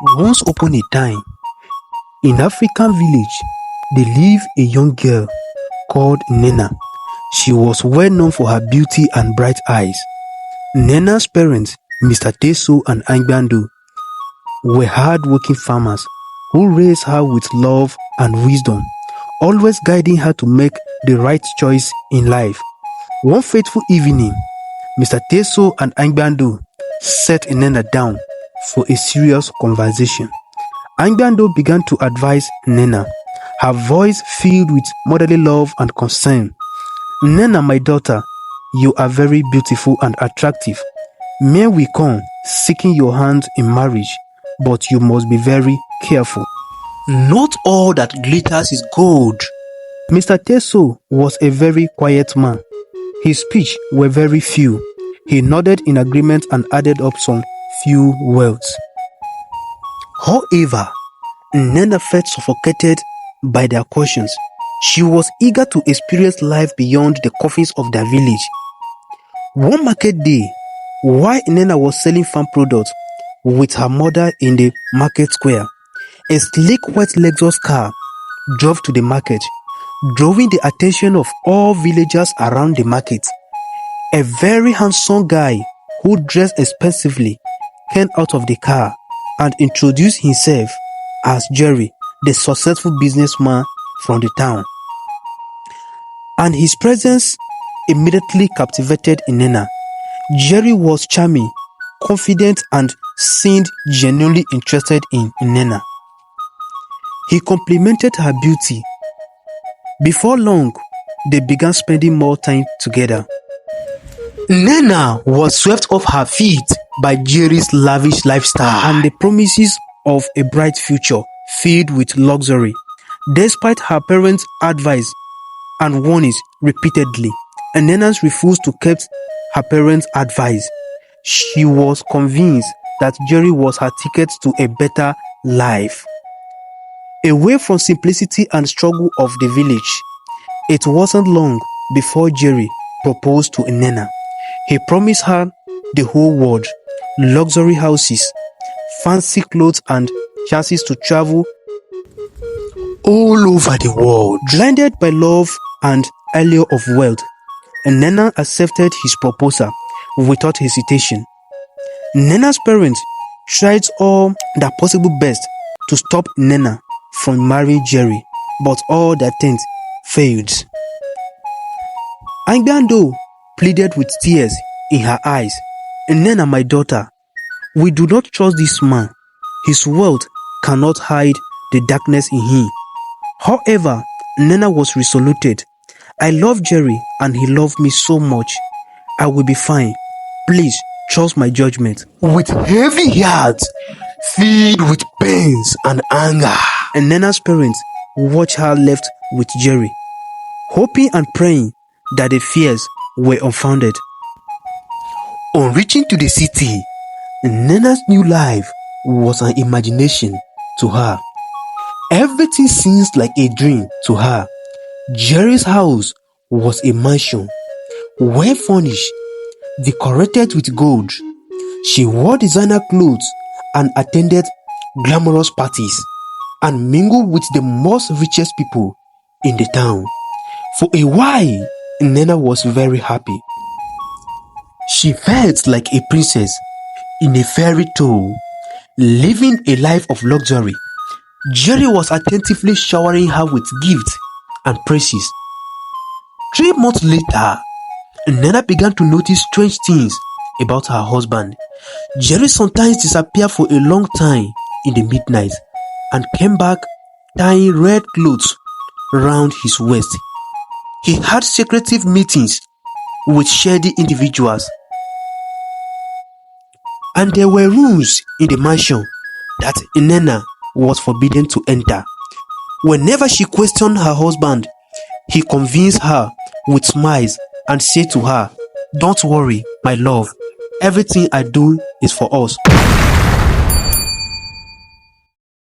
Once upon a time, in African village, there lived a young girl called Nnena. She was well known for her beauty and bright eyes. Nnena's parents, Mr. Teso and Angbando, were hard-working farmers who raised her with love and wisdom, always guiding her to make the right choice in life. One fateful evening, Mr. Teso and Angbando sat Nnena down for a serious conversation. Angbando began to advise Nnena, her voice filled with motherly love and concern. "Nnena, my daughter, you are very beautiful and attractive. Men will come seeking your hand in marriage, but you must be very careful. Not all that glitters is gold." Mr. Teso was a very quiet man. His speech were very few. He nodded in agreement and added up some few words. However, Nnena felt suffocated by their questions. She was eager to experience life beyond the coffins of their village. One market day, while Nnena was selling farm products with her mother in the market square, a sleek white Lexus car drove to the market, drawing the attention of all villagers around the market. A very handsome guy who dressed expensively came out of the car and introduced himself as Jerry, the successful businessman from the town. And his presence immediately captivated Nnena. Jerry was charming, confident, and seemed genuinely interested in Nnena. He complimented her beauty. Before long, they began spending more time together. Nnena was swept off her feet by Jerry's lavish lifestyle and the promises of a bright future filled with luxury. Despite her parents' advice and warnings repeatedly, Nnena refused to keep her parents' advice. She was convinced that Jerry was her ticket to a better life. Away from simplicity and struggle of the village, it wasn't long before Jerry proposed to Nnena. He promised her the whole world, luxury houses, fancy clothes, and chances to travel all over the world. Blinded by love and allure of wealth, Nnena accepted his proposal without hesitation. Nnena's parents tried all their possible best to stop Nnena from marrying Jerry, but all their attempts failed. Angbando pleaded with tears in her eyes, "Nnena, my daughter, we do not trust this man. His wealth cannot hide the darkness in him." However, Nnena was resolute. "I love Jerry and he loved me so much. I will be fine. Please trust my judgment." With heavy hearts filled with pains and anger, Nnena's parents watched her left with Jerry, hoping and praying that the fears were unfounded. On reaching to the city, Nnena's new life was an imagination to her. Everything seems like a dream to her. Jerry's house was a mansion, well furnished, decorated with gold. She wore designer clothes and attended glamorous parties and mingled with the most richest people in the town. For a while, Nnena was very happy. She felt like a princess in a fairy tale, living a life of luxury. Jerry was attentively showering her with gifts and praises. 3 months later, Nnena began to notice strange things about her husband. Jerry sometimes disappeared for a long time in the midnight and came back tying red clothes round his waist. He had secretive meetings with shady individuals, and there were rooms in the mansion that Nnena was forbidden to enter. Whenever she questioned her husband, he convinced her with smiles and said to her, "Don't worry, my love, everything I do is for us."